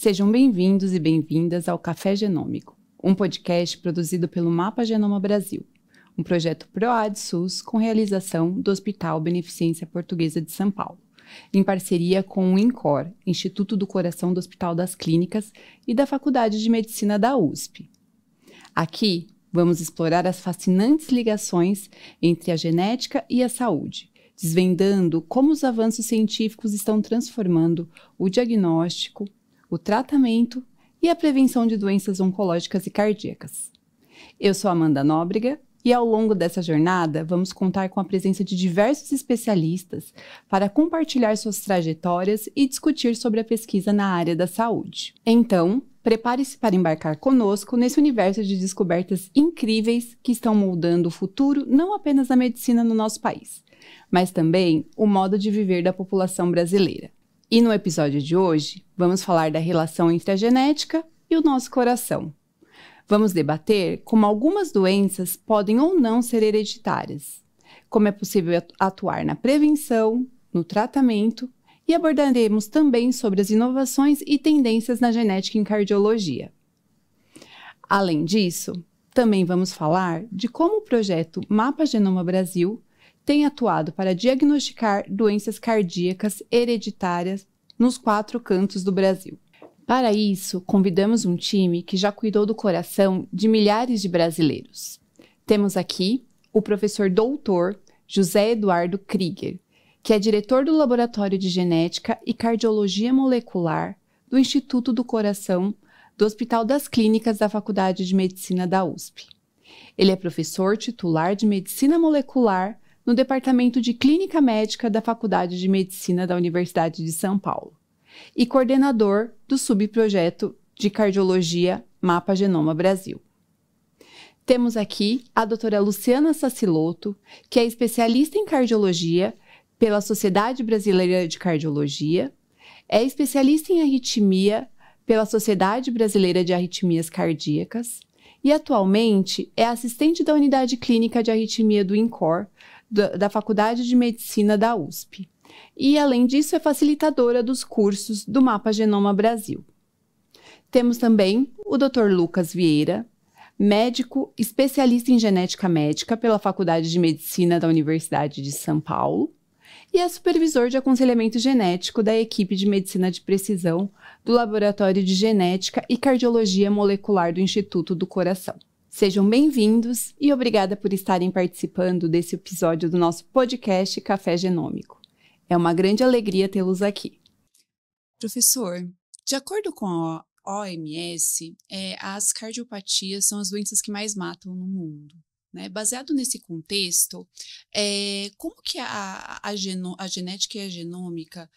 Sejam bem-vindos e bem-vindas ao Café Genômico, um podcast produzido pelo Mapa Genoma Brasil, um projeto PROAD-SUS com realização do Hospital Beneficência Portuguesa de São Paulo, em parceria com o INCOR, Instituto do Coração do Hospital das Clínicas e da Faculdade de Medicina da USP. Aqui, vamos explorar as fascinantes ligações entre a genética e a saúde, desvendando como os avanços científicos estão transformando o diagnóstico, o tratamento e a prevenção de doenças oncológicas e cardíacas. Eu sou Amanda Nóbrega e ao longo dessa jornada vamos contar com a presença de diversos especialistas para compartilhar suas trajetórias e discutir sobre a pesquisa na área da saúde. Então, prepare-se para embarcar conosco nesse universo de descobertas incríveis que estão moldando o futuro não apenas da medicina no nosso país, mas também o modo de viver da população brasileira. E no episódio de hoje, vamos falar da relação entre a genética e o nosso coração. Vamos debater como algumas doenças podem ou não ser hereditárias, como é possível atuar na prevenção, no tratamento e abordaremos também sobre as inovações e tendências na genética em cardiologia. Além disso, também vamos falar de como o projeto Mapa Genoma Brasil tem atuado para diagnosticar doenças cardíacas hereditárias nos 4 cantos do Brasil. Para isso, convidamos um time que já cuidou do coração de milhares de brasileiros. Temos aqui o professor doutor José Eduardo Krieger, que é diretor do Laboratório de Genética e Cardiologia Molecular do Instituto do Coração do Hospital das Clínicas da Faculdade de Medicina da USP. Ele é professor titular de Medicina Molecular no Departamento de Clínica Médica da Faculdade de Medicina da Universidade de São Paulo e coordenador do subprojeto de Cardiologia Mapa Genoma Brasil. Temos aqui a doutora Luciana Sacilotto, que é especialista em cardiologia pela Sociedade Brasileira de Cardiologia, é especialista em arritmia pela Sociedade Brasileira de Arritmias Cardíacas e atualmente é assistente da Unidade Clínica de Arritmia do INCOR, da Faculdade de Medicina da USP. E, além disso, é facilitadora dos cursos do Mapa Genoma Brasil. Temos também o Dr. Lucas Vieira, médico especialista em genética médica pela Faculdade de Medicina da Universidade de São Paulo e é supervisor de aconselhamento genético da equipe de medicina de precisão do Laboratório de Genética e Cardiologia Molecular do Instituto do Coração. Sejam bem-vindos e obrigada por estarem participando desse episódio do nosso podcast Café Genômico. É uma grande alegria tê-los aqui. Professor, de acordo com a OMS, as cardiopatias são as doenças que mais matam no mundo, né? Baseado nesse contexto, como que a genética e a genômica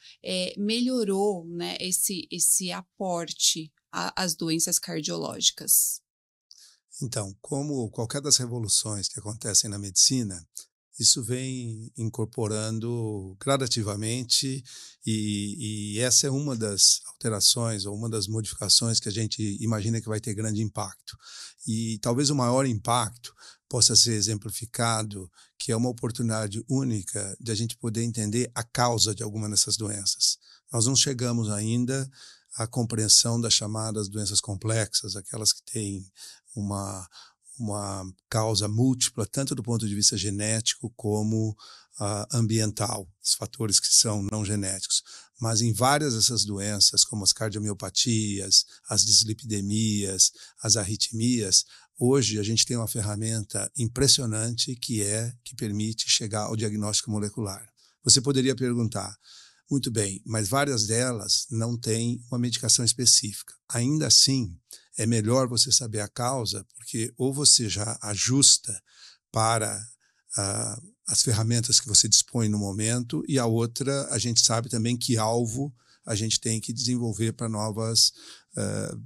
melhorou, né, esse aporte às doenças cardiológicas? Então, como qualquer das revoluções que acontecem na medicina, isso vem incorporando gradativamente e essa é uma das alterações ou uma das modificações que a gente imagina que vai ter grande impacto. E talvez o maior impacto possa ser exemplificado, que é uma oportunidade única de a gente poder entender a causa de alguma dessas doenças. Nós não chegamos ainda à compreensão das chamadas doenças complexas, aquelas que têm uma causa múltipla, tanto do ponto de vista genético como ambiental, os fatores que são não genéticos. Mas em várias dessas doenças, como as cardiomiopatias, as dislipidemias, as arritmias, hoje a gente tem uma ferramenta impressionante que permite chegar ao diagnóstico molecular. Você poderia perguntar, muito bem, mas várias delas não têm uma medicação específica. Ainda assim, é melhor você saber a causa, porque ou você já ajusta para as ferramentas que você dispõe no momento, e a outra, a gente sabe também que alvo a gente tem que desenvolver para novas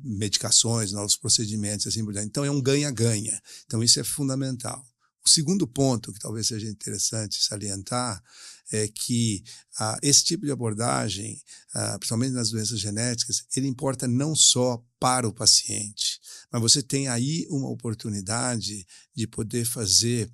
medicações, novos procedimentos, assim por diante. Então, é um ganha-ganha. Então, isso é fundamental. O segundo ponto, que talvez seja interessante salientar, é que esse tipo de abordagem, principalmente nas doenças genéticas, ele importa não só para o paciente, mas você tem aí uma oportunidade de poder fazer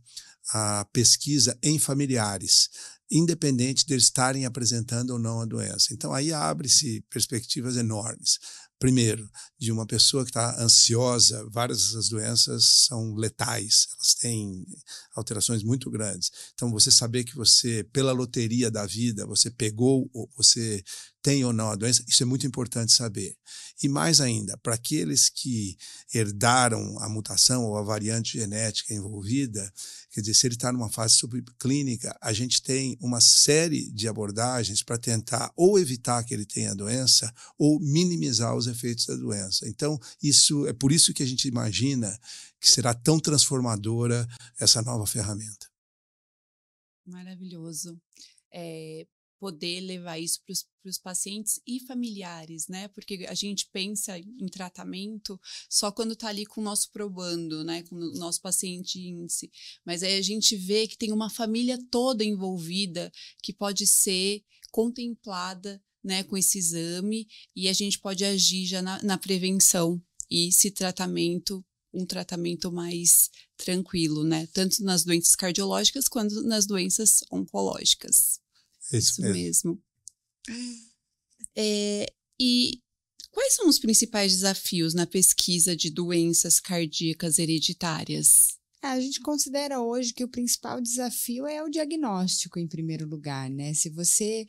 a pesquisa em familiares, independente de eles estarem apresentando ou não a doença. Então, aí abre-se perspectivas enormes. primeiro, de uma pessoa que está ansiosa, várias dessas doenças são letais, elas têm alterações muito grandes. Então, você saber que você, pela loteria da vida, você pegou ou você tem ou não a doença, isso é muito importante saber. E mais ainda, para aqueles que herdaram a mutação ou a variante genética envolvida, quer dizer, se ele está numa fase subclínica, a gente tem uma série de abordagens para tentar ou evitar que ele tenha a doença ou minimizar os efeitos da doença. Então, isso é por isso que a gente imagina que será tão transformadora essa nova ferramenta. Maravilhoso. Poder levar isso para os pacientes e familiares, né? Porque a gente pensa em tratamento só quando está ali com o nosso probando, né? Com o nosso paciente índice. Mas aí a gente vê que tem uma família toda envolvida que pode ser contemplada, né, com esse exame, e a gente pode agir já na prevenção e um tratamento mais tranquilo, né? Tanto nas doenças cardiológicas quanto nas doenças oncológicas. Isso mesmo. E quais são os principais desafios na pesquisa de doenças cardíacas hereditárias? A gente considera hoje que o principal desafio é o diagnóstico, em primeiro lugar, né? Se você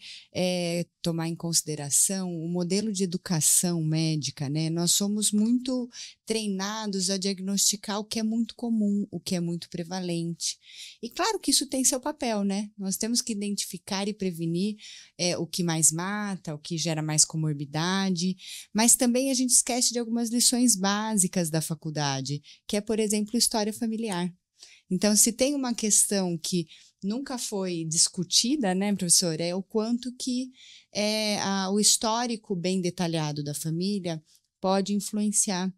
tomar em consideração o modelo de educação médica, né? Nós somos muito treinados a diagnosticar o que é muito comum, o que é muito prevalente. E claro que isso tem seu papel, né? Nós temos que identificar e prevenir o que mais mata, o que gera mais comorbidade, mas também a gente esquece de algumas lições básicas da faculdade, que é, por exemplo, história familiar. Então, se tem uma questão que nunca foi discutida, né, professor, é o quanto que o histórico bem detalhado da família pode influenciar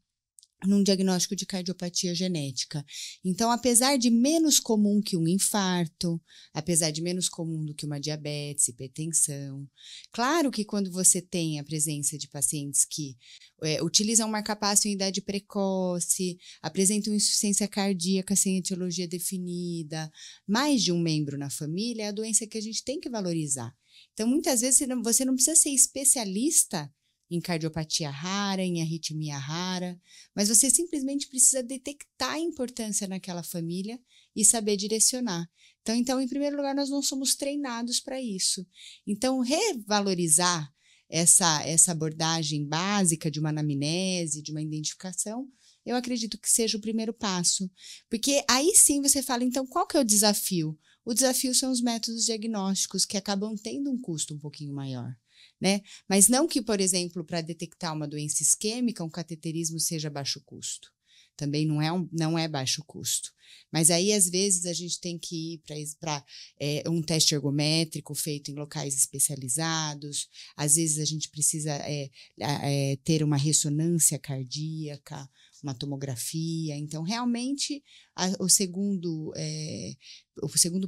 num diagnóstico de cardiopatia genética. Então, apesar de menos comum que um infarto, apesar de menos comum do que uma diabetes, hipertensão, claro que quando você tem a presença de pacientes que utilizam marcapasso em idade precoce, apresentam insuficiência cardíaca sem etiologia definida, mais de um membro na família, é a doença que a gente tem que valorizar. Então, muitas vezes você não precisa ser especialista em cardiopatia rara, em arritmia rara, mas você simplesmente precisa detectar a importância naquela família e saber direcionar. Então, em primeiro lugar, nós não somos treinados para isso. Então, revalorizar essa abordagem básica de uma anamnese, de uma identificação, eu acredito que seja o primeiro passo. Porque aí sim você fala, então, qual que é o desafio? O desafio são os métodos diagnósticos, que acabam tendo um custo um pouquinho maior, né? Mas não que, por exemplo, para detectar uma doença isquêmica, um cateterismo seja baixo custo. Também não é baixo custo. Mas aí, às vezes, a gente tem que ir para um teste ergométrico feito em locais especializados. Às vezes, a gente precisa ter uma ressonância cardíaca, uma tomografia. Então, realmente, o segundo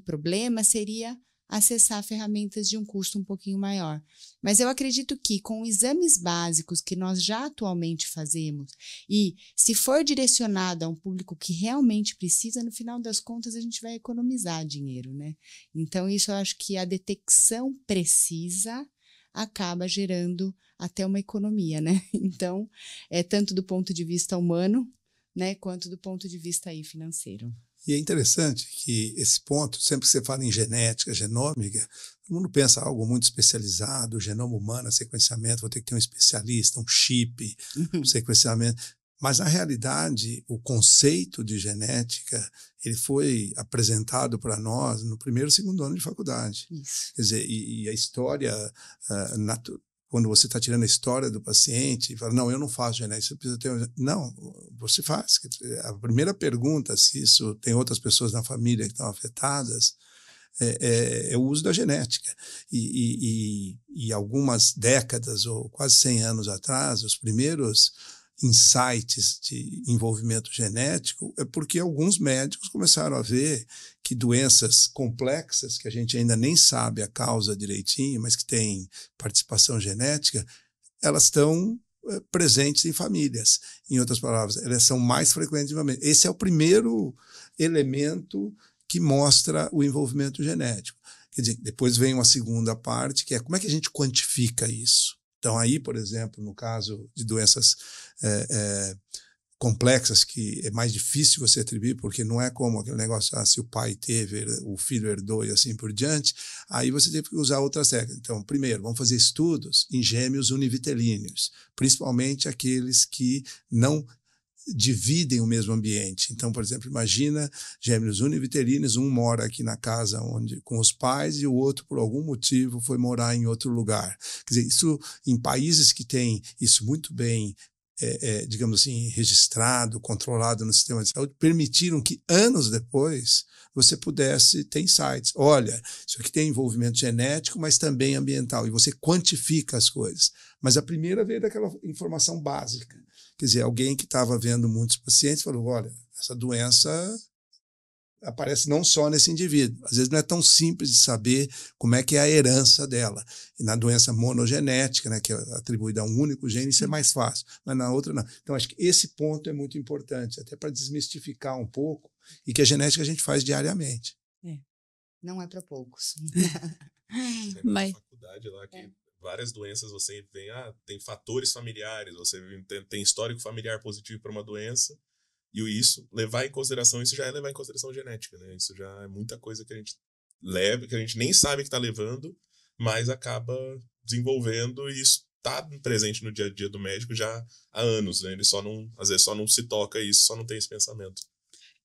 problema seria acessar ferramentas de um custo um pouquinho maior. Mas eu acredito que com exames básicos que nós já atualmente fazemos e se for direcionado a um público que realmente precisa, no final das contas a gente vai economizar dinheiro, né? Então isso eu acho que a detecção precisa acaba gerando até uma economia, né? Então, tanto do ponto de vista humano, né, quanto do ponto de vista aí financeiro. E é interessante que esse ponto, sempre que você fala em genética, genômica, todo mundo pensa algo muito especializado, genoma humano, sequenciamento, vou ter que ter um especialista, um chip, um sequenciamento. Mas, na realidade, o conceito de genética, ele foi apresentado para nós no primeiro e segundo ano de faculdade. Isso. Quer dizer, e a história quando você está tirando a história do paciente e fala, não, eu não faço genética, você precisa ter... Não, você faz. A primeira pergunta, se isso tem outras pessoas na família que estão afetadas, é o uso da genética. E algumas décadas, ou quase 100 anos atrás, os primeiros insights de envolvimento genético é porque alguns médicos começaram a ver que doenças complexas, que a gente ainda nem sabe a causa direitinho, mas que têm participação genética, elas estão presentes em famílias. Em outras palavras, elas são mais frequentes em famílias. Esse é o primeiro elemento que mostra o envolvimento genético. Quer dizer, depois vem uma segunda parte, que é como é que a gente quantifica isso? Então, aí, por exemplo, no caso de doenças complexas, que é mais difícil você atribuir, porque não é como aquele negócio, se o pai teve, o filho herdou e assim por diante, aí você tem que usar outras técnicas. Então, primeiro, vamos fazer estudos em gêmeos univitelíneos, principalmente aqueles que não dividem o mesmo ambiente. Então, por exemplo, imagina gêmeos univitelíneos, um mora aqui na casa com os pais e o outro, por algum motivo, foi morar em outro lugar. Quer dizer, isso em países que têm isso muito bem, digamos assim, registrado, controlado no sistema de saúde, permitiram que anos depois você pudesse ter insights. Olha, isso aqui tem envolvimento genético, mas também ambiental, e você quantifica as coisas. Mas a primeira veio daquela informação básica. Quer dizer, alguém que estava vendo muitos pacientes falou, olha, essa doença aparece não só nesse indivíduo. Às vezes não é tão simples de saber como é que é a herança dela. E na doença monogenética, né, que é atribuída a um único gene, isso é mais fácil, mas na outra não. Então, acho que esse ponto é muito importante, até para desmistificar um pouco, e que a genética a gente faz diariamente. Não é para poucos. Mas faculdade lá que várias doenças você vê, tem fatores familiares, você tem histórico familiar positivo para uma doença, e isso, levar em consideração, isso já é levar em consideração genética, né? Isso já é muita coisa que a gente leva, que a gente nem sabe que está levando, mas acaba desenvolvendo, e isso está presente no dia a dia do médico já há anos, né? Ele às vezes só não se toca isso, só não tem esse pensamento.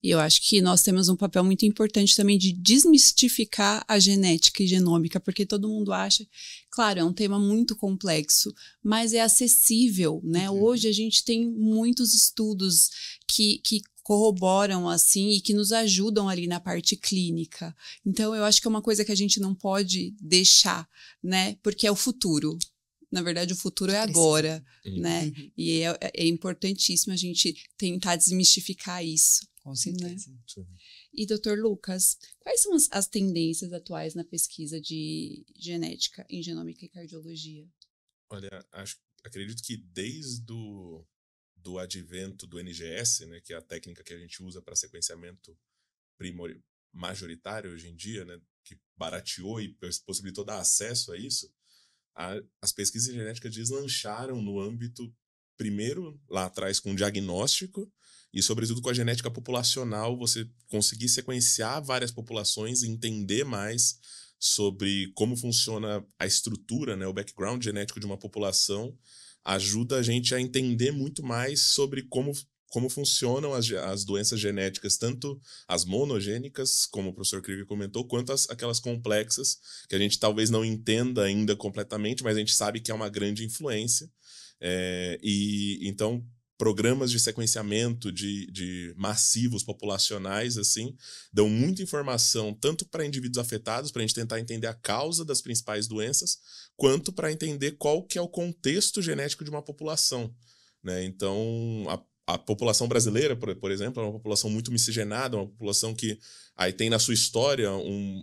E eu acho que nós temos um papel muito importante também de desmistificar a genética e genômica, porque todo mundo acha, claro, é um tema muito complexo, mas é acessível, né? Hoje a gente tem muitos estudos que corroboram assim e que nos ajudam ali na parte clínica. Então eu acho que é uma coisa que a gente não pode deixar, né? Porque é o futuro. Na verdade, o futuro é agora, né? E é importantíssimo a gente tentar desmistificar isso. Com certeza. Né? E, doutor Lucas, quais são as tendências atuais na pesquisa de genética em genômica e cardiologia? Olha, acredito que desde do advento do NGS, né, que é a técnica que a gente usa para sequenciamento majoritário hoje em dia, né, que barateou e possibilitou dar acesso a isso, as pesquisas genéticas deslancharam no âmbito, primeiro, lá atrás, com o diagnóstico, e, sobretudo, com a genética populacional, você conseguir sequenciar várias populações e entender mais sobre como funciona a estrutura, né, o background genético de uma população, ajuda a gente a entender muito mais sobre como funcionam as doenças genéticas, tanto as monogênicas, como o professor Krieger comentou, quanto aquelas complexas, que a gente talvez não entenda ainda completamente, mas a gente sabe que é uma grande influência. Então, programas de sequenciamento de massivos populacionais, assim, dão muita informação, tanto para indivíduos afetados, para a gente tentar entender a causa das principais doenças, quanto para entender qual que é o contexto genético de uma população, né? Então, a população brasileira, por exemplo, é uma população muito miscigenada, uma população que aí tem na sua história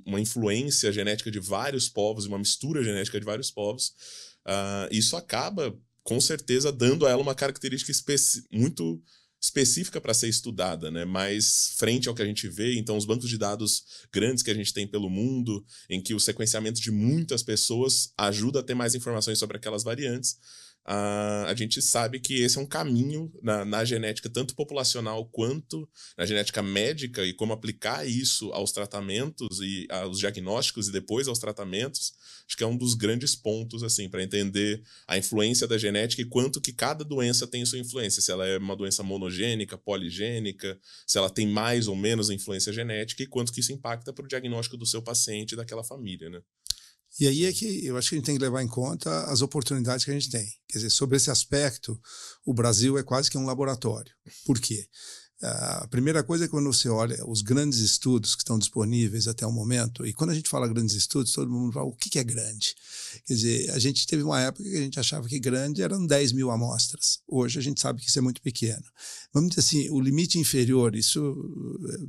uma influência genética de vários povos, uma mistura genética de vários povos. Isso acaba, com certeza, dando a ela uma característica muito específica para ser estudada, né? Mas frente ao que a gente vê, então os bancos de dados grandes que a gente tem pelo mundo, em que o sequenciamento de muitas pessoas ajuda a ter mais informações sobre aquelas variantes, a gente sabe que esse é um caminho na genética, tanto populacional quanto na genética médica, e como aplicar isso aos tratamentos e aos diagnósticos e depois aos tratamentos. Acho que é um dos grandes pontos, assim, para entender a influência da genética e quanto que cada doença tem sua influência. Se ela é uma doença monogênica, poligênica, se ela tem mais ou menos influência genética e quanto que isso impacta para o diagnóstico do seu paciente e daquela família, né? E aí é que eu acho que a gente tem que levar em conta as oportunidades que a gente tem. Quer dizer, sobre esse aspecto, o Brasil é quase que um laboratório. Por quê? A primeira coisa é quando você olha os grandes estudos que estão disponíveis até o momento, e quando a gente fala grandes estudos, todo mundo fala o que é grande. Quer dizer, a gente teve uma época que a gente achava que grande eram 10 mil amostras. Hoje a gente sabe que isso é muito pequeno. Vamos dizer assim, o limite inferior, isso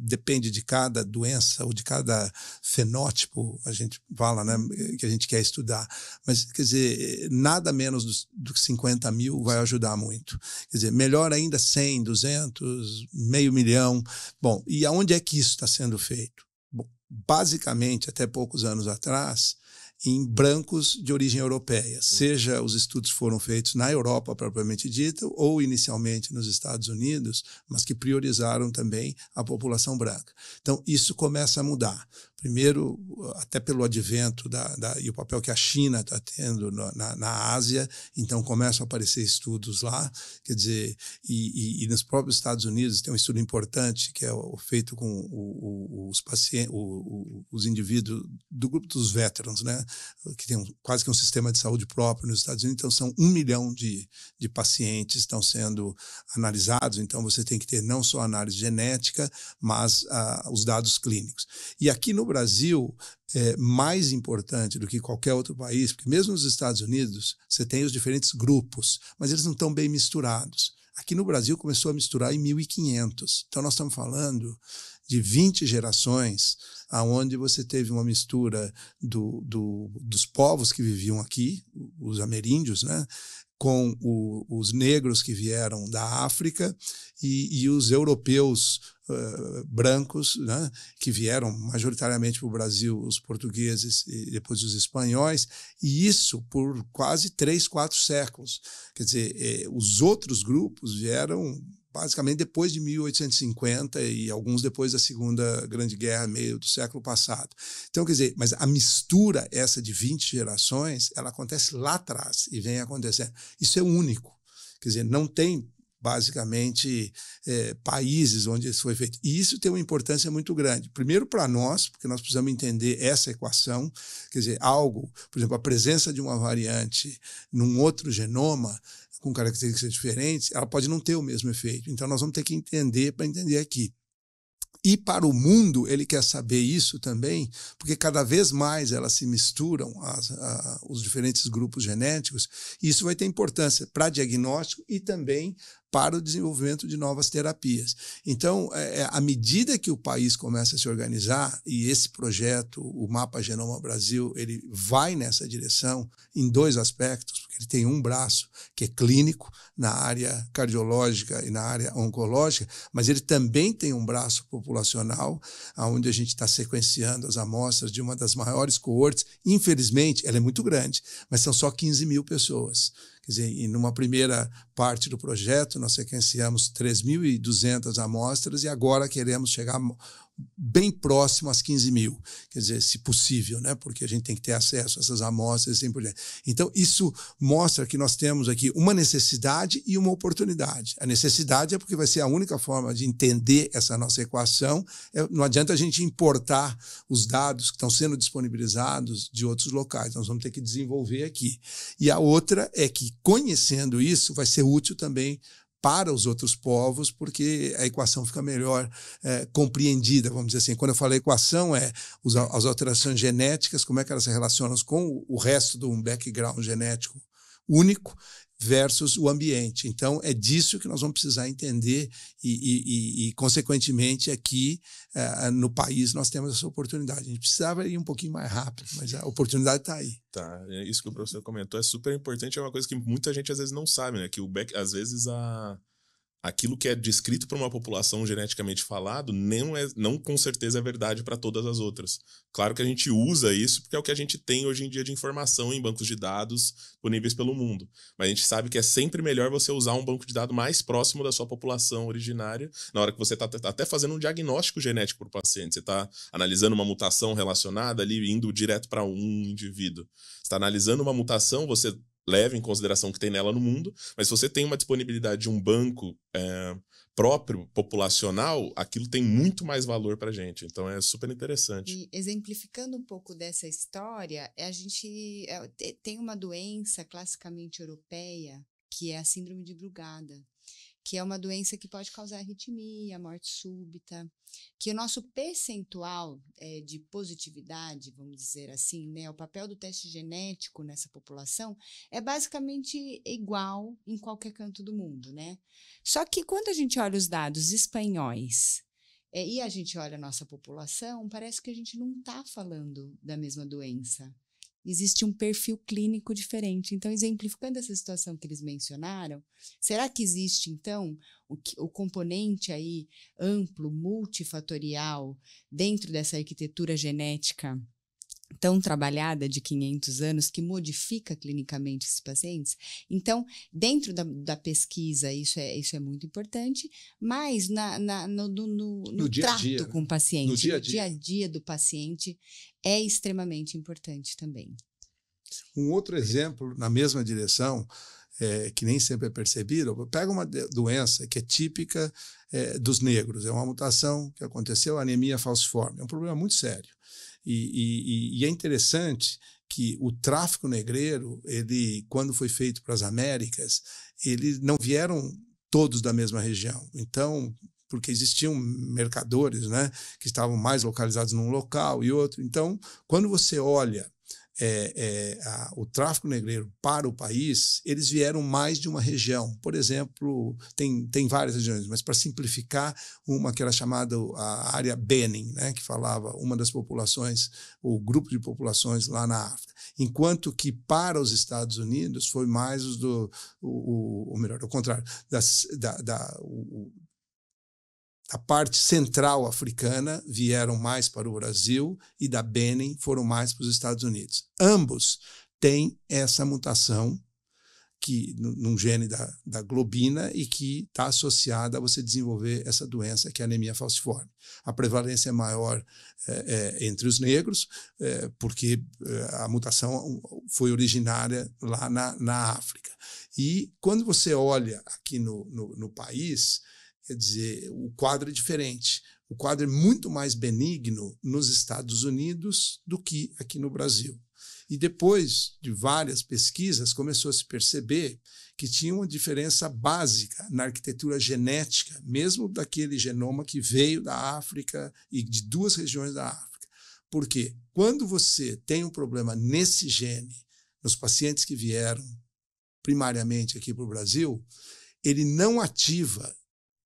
depende de cada doença ou de cada fenótipo, a gente fala, né, que a gente quer estudar. Mas, quer dizer, nada menos do que 50 mil vai ajudar muito. Quer dizer, melhor ainda 100, 200, 500 mil. Bom, e aonde é que isso está sendo feito? Bom, basicamente, até poucos anos atrás, em brancos de origem europeia, seja os estudos foram feitos na Europa propriamente dita ou inicialmente nos Estados Unidos, mas que priorizaram também a população branca. Então, isso começa a mudar. Primeiro, até pelo advento e o papel que a China está tendo na Ásia, então começam a aparecer estudos lá, quer dizer, e nos próprios Estados Unidos tem um estudo importante que é feito com os pacientes, os indivíduos do grupo dos veterans, né, que tem quase que um sistema de saúde próprio nos Estados Unidos, então são 1 milhão de pacientes que estão sendo analisados, então você tem que ter não só análise genética, mas os dados clínicos. E aqui no Brasil, é mais importante do que qualquer outro país, porque mesmo nos Estados Unidos você tem os diferentes grupos, mas eles não estão bem misturados. Aqui no Brasil começou a misturar em 1500. Então nós estamos falando de 20 gerações, aonde você teve uma mistura dos povos que viviam aqui, os ameríndios, né, com os negros que vieram da África e os europeus brancos, né, que vieram majoritariamente para o Brasil, os portugueses e depois os espanhóis, e isso por quase 3, 4 séculos. Quer dizer, os outros grupos vieram basicamente depois de 1850 e alguns depois da Segunda Grande Guerra, meio do século passado. Então, quer dizer, mas a mistura essa de 20 gerações, ela acontece lá atrás e vem acontecendo. Isso é único. Quer dizer, não tem basicamente países onde isso foi feito. E isso tem uma importância muito grande. Primeiro para nós, porque nós precisamos entender essa equação, quer dizer, algo, por exemplo, a presença de uma variante num outro genoma, com características diferentes, ela pode não ter o mesmo efeito. Então, nós vamos ter que entender para entender aqui. E para o mundo, ele quer saber isso também, porque cada vez mais elas se misturam, os diferentes grupos genéticos, e isso vai ter importância para diagnóstico e também para o desenvolvimento de novas terapias. Então, à medida que o país começa a se organizar, e esse projeto, o Mapa Genoma Brasil, ele vai nessa direção em 2 aspectos, porque ele tem um braço que é clínico, na área cardiológica e na área oncológica, mas ele também tem um braço populacional, onde a gente está sequenciando as amostras de uma das maiores coortes. Infelizmente, ela é muito grande, mas são só 15 mil pessoas. Quer dizer, e numa primeira parte do projeto, nós sequenciamos 3.200 amostras e agora queremos chegar bem próximo às 15 mil, quer dizer, se possível, né? Porque a gente tem que ter acesso a essas amostras e assim por diante. Então, isso mostra que nós temos aqui uma necessidade e uma oportunidade. A necessidade é porque vai ser a única forma de entender essa nossa equação. Não adianta a gente importar os dados que estão sendo disponibilizados de outros locais, nós vamos ter que desenvolver aqui. E a outra é que, conhecendo isso, vai ser útil também para os outros povos, porque a equação fica melhor compreendida, vamos dizer assim. Quando eu falo equação, as alterações genéticas, como é que elas se relacionam com o resto de um background genético único versus o ambiente. Então, é disso que nós vamos precisar entender e consequentemente, aqui no país nós temos essa oportunidade. A gente precisava ir um pouquinho mais rápido, mas a oportunidade está aí. Tá, isso que o professor comentou é super importante, é uma coisa que muita gente às vezes não sabe, né? Que às vezes aquilo que é descrito para uma população geneticamente falado não com certeza é verdade para todas as outras. Claro que a gente usa isso porque é o que a gente tem hoje em dia de informação em bancos de dados disponíveis pelo mundo. Mas a gente sabe que é sempre melhor você usar um banco de dados mais próximo da sua população originária, na hora que você está até fazendo um diagnóstico genético para o paciente. Você está analisando uma mutação relacionada ali, indo direto para um indivíduo. Você está analisando uma mutação, você leva em consideração o que tem nela no mundo, mas se você tem uma disponibilidade de um banco próprio, populacional, aquilo tem muito mais valor para a gente. Então, é super interessante. E exemplificando um pouco dessa história, a gente tem uma doença classicamente europeia, que é a síndrome de Brugada, que é uma doença que pode causar arritmia, morte súbita, que o nosso percentual de positividade, vamos dizer assim, né, o papel do teste genético nessa população é basicamente igual em qualquer canto do mundo, né? Só que quando a gente olha os dados espanhóis e a gente olha a nossa população, parece que a gente não está falando da mesma doença. Existe um perfil clínico diferente. Então, exemplificando essa situação que eles mencionaram, será que existe, então, o componente aí amplo, multifatorial, dentro dessa arquitetura genética tão trabalhada de 500 anos que modifica clinicamente esses pacientes. Então, dentro da pesquisa, isso é muito importante, mas no dia a trato dia, com o paciente, no dia a dia do paciente, é extremamente importante também. Um outro exemplo na mesma direção, que nem sempre é percebido, pega uma doença que é típica dos negros, é uma mutação que aconteceu, anemia falciforme, é um problema muito sério. E é interessante que o tráfico negreiro, ele, quando foi feito para as Américas, eles não vieram todos da mesma região. Então, porque existiam mercadores, né, que estavam mais localizados num local e outro. Então, quando você olha o tráfico negreiro para o país, eles vieram mais de uma região. Por exemplo, tem várias regiões, mas para simplificar, uma que era chamada a área Benin, né, que falava uma das populações, o grupo de populações lá na África. Enquanto que para os Estados Unidos foi mais os ou melhor, ao contrário, a parte central africana vieram mais para o Brasil e da Benin foram mais para os Estados Unidos. Ambos têm essa mutação num gene da globina e que está associada a você desenvolver essa doença que é a anemia falciforme. A prevalência é maior entre os negros, porque a mutação foi originária lá na África. E quando você olha aqui no país, quer dizer, o quadro é diferente. O quadro é muito mais benigno nos Estados Unidos do que aqui no Brasil. E depois de várias pesquisas, começou a se perceber que tinha uma diferença básica na arquitetura genética, mesmo daquele genoma que veio da África e de duas regiões da África. Porque quando você tem um problema nesse gene, nos pacientes que vieram primariamente aqui para o Brasil, ele não ativa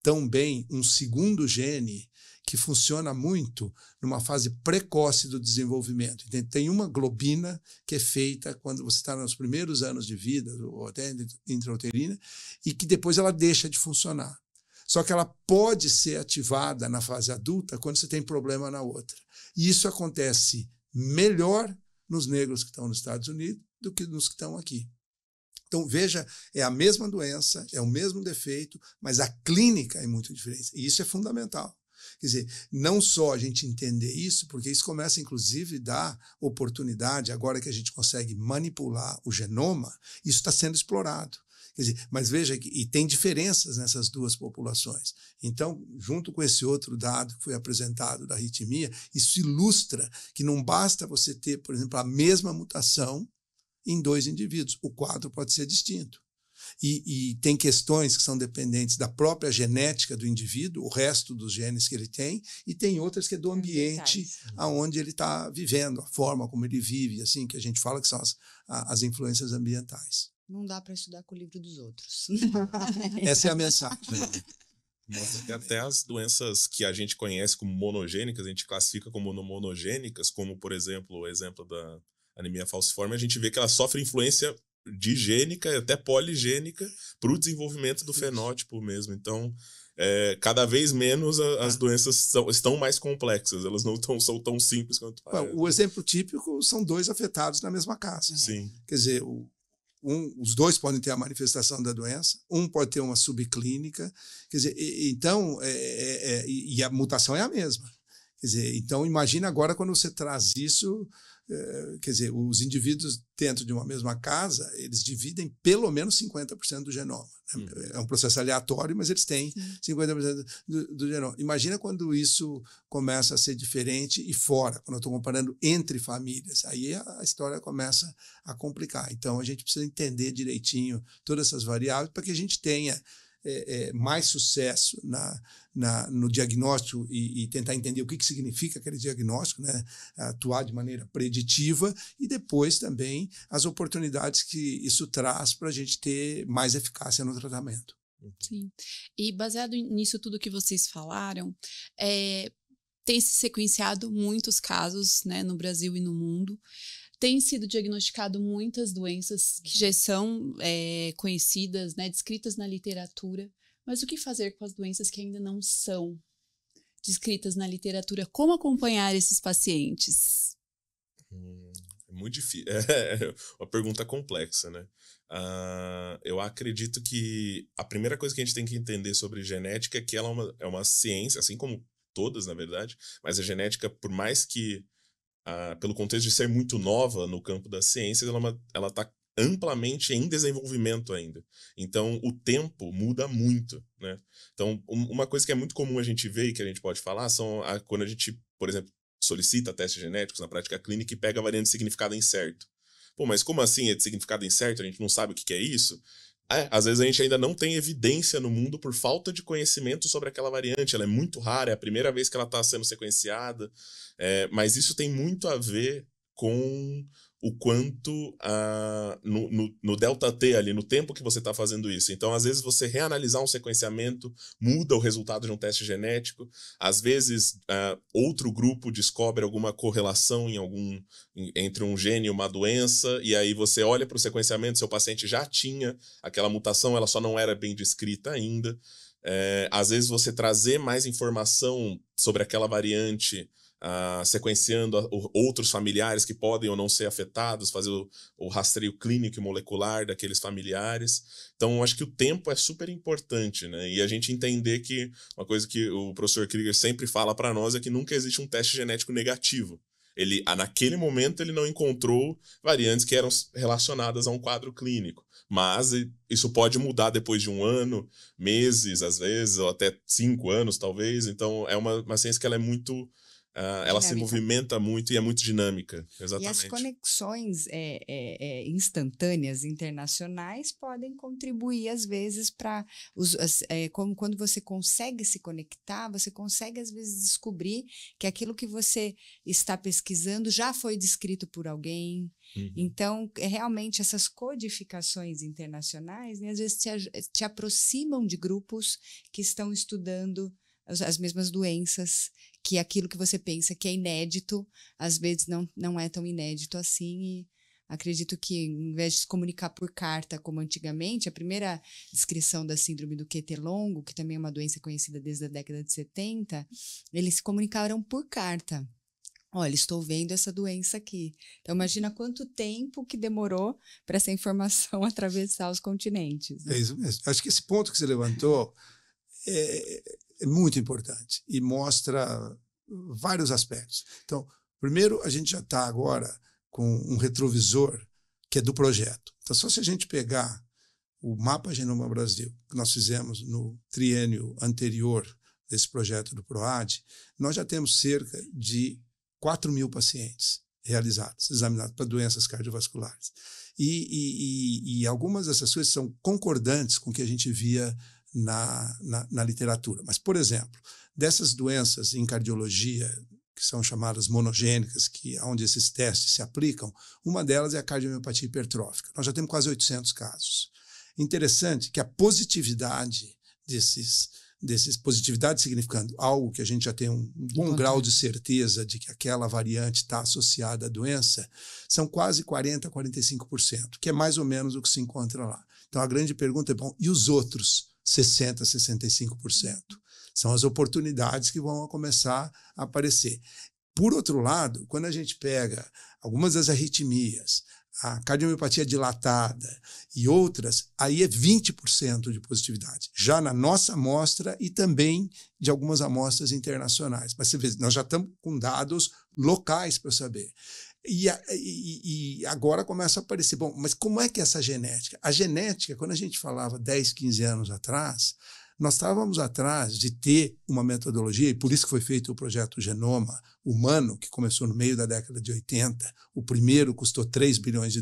tão bem um segundo gene que funciona muito numa fase precoce do desenvolvimento. Tem uma globina que é feita quando você está nos primeiros anos de vida, ou até intrauterina, e que depois ela deixa de funcionar. Só que ela pode ser ativada na fase adulta quando você tem problema na outra. E isso acontece melhor nos negros que estão nos Estados Unidos do que nos que estão aqui. Então, veja, é a mesma doença, é o mesmo defeito, mas a clínica é muito diferente. E isso é fundamental. Quer dizer, não só a gente entender isso, porque isso começa, inclusive, a dar oportunidade, agora que a gente consegue manipular o genoma, isso está sendo explorado. Quer dizer, mas veja, e tem diferenças nessas duas populações. Então, junto com esse outro dado que foi apresentado da arritmia, isso ilustra que não basta você ter, por exemplo, a mesma mutação em dois indivíduos. O quadro pode ser distinto. E tem questões que são dependentes da própria genética do indivíduo, o resto dos genes que ele tem, e tem outras que é do ambiente aonde ele está vivendo, a forma como ele vive, assim, que a gente fala que são as influências ambientais. Não dá para estudar com o livro dos outros. Essa é a mensagem. Mostra que até as doenças que a gente conhece como monogênicas, a gente classifica como monogênicas, como, por exemplo, o exemplo da anemia falciforme, a gente vê que ela sofre influência digênica e até poligênica para o desenvolvimento do fenótipo mesmo. Então, cada vez menos as doenças estão mais complexas, elas não são tão simples quanto parecem. O exemplo típico são dois afetados na mesma casa. Sim. Quer dizer, os dois podem ter a manifestação da doença, um pode ter uma subclínica, quer dizer, então, e a mutação é a mesma. Quer dizer, então, imagina agora quando você traz isso, quer dizer, os indivíduos dentro de uma mesma casa, eles dividem pelo menos 50% do genoma. É um processo aleatório, mas eles têm 50% do genoma. Imagina quando isso começa a ser diferente e fora, quando eu estou comparando entre famílias. Aí a história começa a complicar. Então, a gente precisa entender direitinho todas essas variáveis para que a gente tenha mais sucesso no diagnóstico e tentar entender o que significa aquele diagnóstico, né? Atuar de maneira preditiva e depois também as oportunidades que isso traz para a gente ter mais eficácia no tratamento. Sim. E baseado nisso tudo que vocês falaram, tem se sequenciado muitos casos, né, no Brasil e no mundo. Tem sido diagnosticado muitas doenças que já são conhecidas, né, descritas na literatura, mas o que fazer com as doenças que ainda não são descritas na literatura? Como acompanhar esses pacientes? É muito difícil. É uma pergunta complexa, né? Eu acredito que a primeira coisa que a gente tem que entender sobre genética é que ela é uma ciência, assim como todas, na verdade, mas a genética, por mais que, pelo contexto de ser muito nova no campo das ciências, ela está amplamente em desenvolvimento ainda. Então, o tempo muda muito, né? Então, uma coisa que é muito comum a gente ver e que a gente pode falar são quando a gente, por exemplo, solicita testes genéticos na prática clínica e pega a variante de significado incerto. Pô, mas como assim é de significado incerto? A gente não sabe o que é isso? Às vezes a gente ainda não tem evidência no mundo por falta de conhecimento sobre aquela variante. Ela é muito rara, é a primeira vez que ela está sendo sequenciada. Mas isso tem muito a ver com o quanto no delta T ali, no tempo que você está fazendo isso. Então, às vezes, você reanalisar um sequenciamento muda o resultado de um teste genético. Às vezes, outro grupo descobre alguma correlação entre um gene e uma doença, e aí você olha para o sequenciamento, seu paciente já tinha aquela mutação, ela só não era bem descrita ainda. Às vezes, você trazer mais informação sobre aquela variante, sequenciando outros familiares que podem ou não ser afetados, fazer o rastreio clínico e molecular daqueles familiares. Então, eu acho que o tempo é super importante, né? E a gente entender que uma coisa que o professor Krieger sempre fala para nós é que nunca existe um teste genético negativo. Naquele momento, ele não encontrou variantes que eram relacionadas a um quadro clínico. Mas isso pode mudar depois de 1 ano, meses, às vezes, ou até 5 anos, talvez. Então, é uma ciência que ela é muito... ela se movimenta muito e é muito dinâmica, exatamente. E as conexões instantâneas internacionais podem contribuir, às vezes, para... quando você consegue se conectar, você consegue, às vezes, descobrir que aquilo que você está pesquisando já foi descrito por alguém. Uhum. Então, realmente, essas codificações internacionais, né, às vezes te aproximam de grupos que estão estudando as mesmas doenças, que aquilo que você pensa que é inédito, às vezes não é tão inédito assim, e acredito que, em vez de se comunicar por carta, como antigamente, a primeira descrição da síndrome do QT longo, que também é uma doença conhecida desde a década de 70, eles se comunicaram por carta. Olha, estou vendo essa doença aqui. Então, imagina quanto tempo que demorou para essa informação atravessar os continentes. Né? É isso mesmo. Acho que esse ponto que você levantou é muito importante e mostra vários aspectos. Então, primeiro, a gente já está agora com um retrovisor que é do projeto. Então, só se a gente pegar o Mapa Genoma Brasil, que nós fizemos no triênio anterior desse projeto do PROAD, nós já temos cerca de 4.000 pacientes realizados, examinados para doenças cardiovasculares. E algumas dessas coisas são concordantes com o que a gente via na literatura. Mas, por exemplo, dessas doenças em cardiologia, que são chamadas monogênicas, onde esses testes se aplicam, uma delas é a cardiomiopatia hipertrófica. Nós já temos quase 800 casos. Interessante que a positividade positividade significando algo que a gente já tem um bom grau de certeza de que aquela variante está associada à doença, são quase 40% a 45%, que é mais ou menos o que se encontra lá. Então, a grande pergunta é, bom, e os outros 60% a 65%? São as oportunidades que vão começar a aparecer. Por outro lado, quando a gente pega algumas das arritmias, a cardiomiopatia dilatada e outras, aí é 20% de positividade, já na nossa amostra e também de algumas amostras internacionais. Mas você vê, nós já estamos com dados locais para saber. E agora começa a aparecer, bom, mas como é que é essa genética? A genética, quando a gente falava 10, 15 anos atrás, nós estávamos atrás de ter uma metodologia, e por isso que foi feito o projeto Genoma Humano, que começou no meio da década de 80. O primeiro custou $3 bilhões,